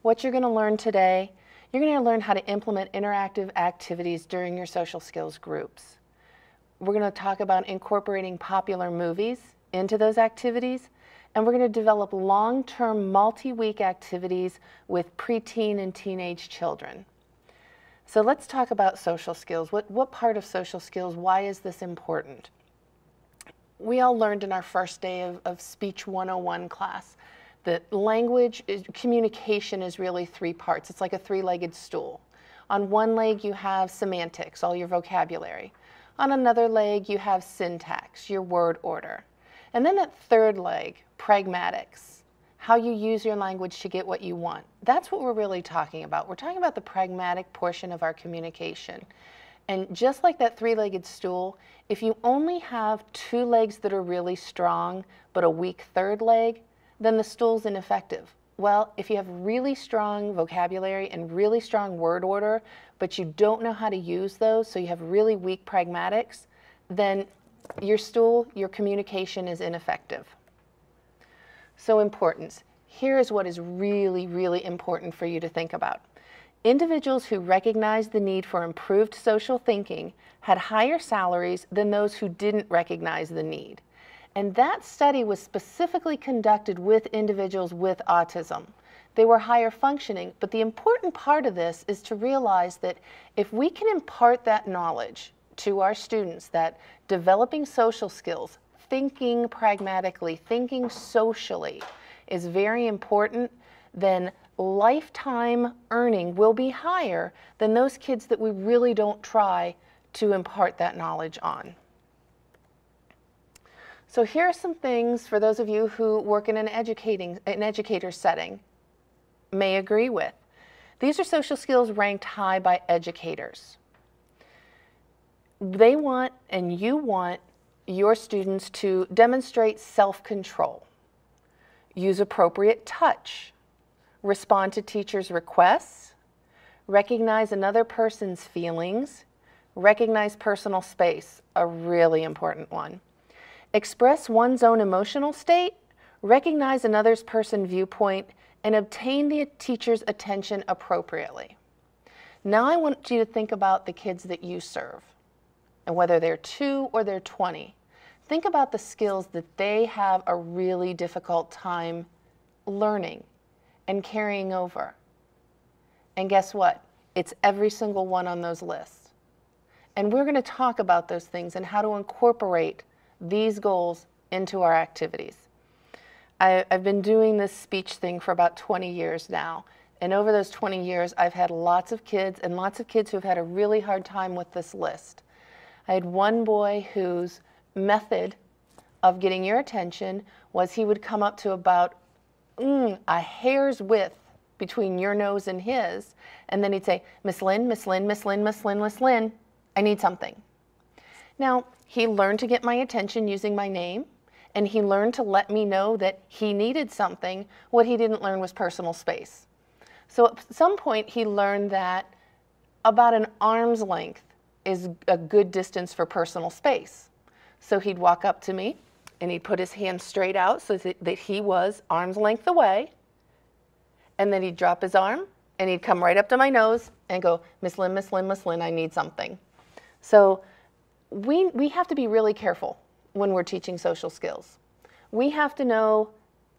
What you're going to learn today, you're going to learn how to implement interactive activities during your social skills groups. We're going to talk about incorporating popular movies into those activities, and we're going to develop long-term multi-week activities with preteen and teenage children. So let's talk about social skills. What part of social skills, why is this important? We all learned in our first day of Speech 101 class that communication is really three parts. It's like a three-legged stool. On one leg you have semantics, all your vocabulary. On another leg you have syntax, your word order. And then that third leg, pragmatics, how you use your language to get what you want. That's what we're really talking about. We're talking about the pragmatic portion of our communication. And just like that three-legged stool, if you only have two legs that are really strong but a weak third leg, then the stool's ineffective. Well, if you have really strong vocabulary and really strong word order, but you don't know how to use those, so you have really weak pragmatics, then your stool, your communication is ineffective. So importance. Here's what is really, really important for you to think about. Individuals who recognized the need for improved social thinking had higher salaries than those who didn't recognize the need. And that study was specifically conducted with individuals with autism. They were higher functioning, but the important part of this is to realize that if we can impart that knowledge to our students, that developing social skills, thinking pragmatically, thinking socially is very important, then lifetime earning will be higher than those kids that we really don't try to impart that knowledge on. So here are some things for those of you who work in an educator setting may agree with. These are social skills ranked high by educators. They want, and you want, your students to demonstrate self-control, use appropriate touch, respond to teachers' requests, recognize another person's feelings, recognize personal space, a really important one. Express one's own emotional state, recognize another person's viewpoint, and obtain the teacher's attention appropriately. Now I want you to think about the kids that you serve, and whether they're 2 or they're 20. Think about the skills that they have a really difficult time learning and carrying over. And guess what? It's every single one on those lists. And we're going to talk about those things and how to incorporate these goals into our activities. I've been doing this speech thing for about 20 years now. And over those 20 years, I've had lots of kids who have had a really hard time with this list. I had one boy whose method of getting your attention was he would come up to about a hair's width between your nose and his, and then he'd say, "Miss Lynn, Miss Lynn, Miss Lynn, Miss Lynn, Miss Lynn, I need something." Now, he learned to get my attention using my name, and he learned to let me know that he needed something. What he didn't learn was personal space. So at some point, he learned that about an arm's length is a good distance for personal space. So he'd walk up to me, and he'd put his hand straight out so that he was arm's length away, and then he'd drop his arm, and he'd come right up to my nose and go, "Miss Lynn, Miss Lynn, Miss Lynn, I need something." So we have to be really careful when we're teaching social skills. We have to know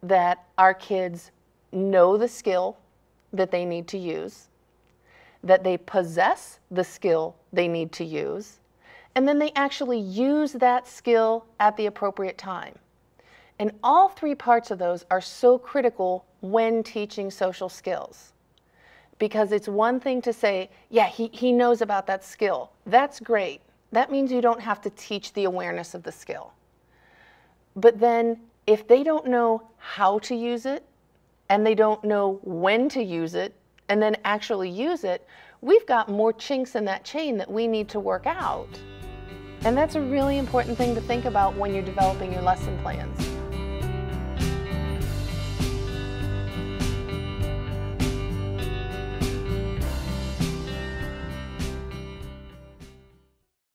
that our kids know the skill that they need to use, that they possess the skill they need to use, and then they actually use that skill at the appropriate time. And all three parts of those are so critical when teaching social skills. Because it's one thing to say, yeah, he knows about that skill. That's great. That means you don't have to teach the awareness of the skill. But then if they don't know how to use it, and they don't know when to use it, and then actually use it, we've got more chinks in that chain that we need to work out. And that's a really important thing to think about when you're developing your lesson plans.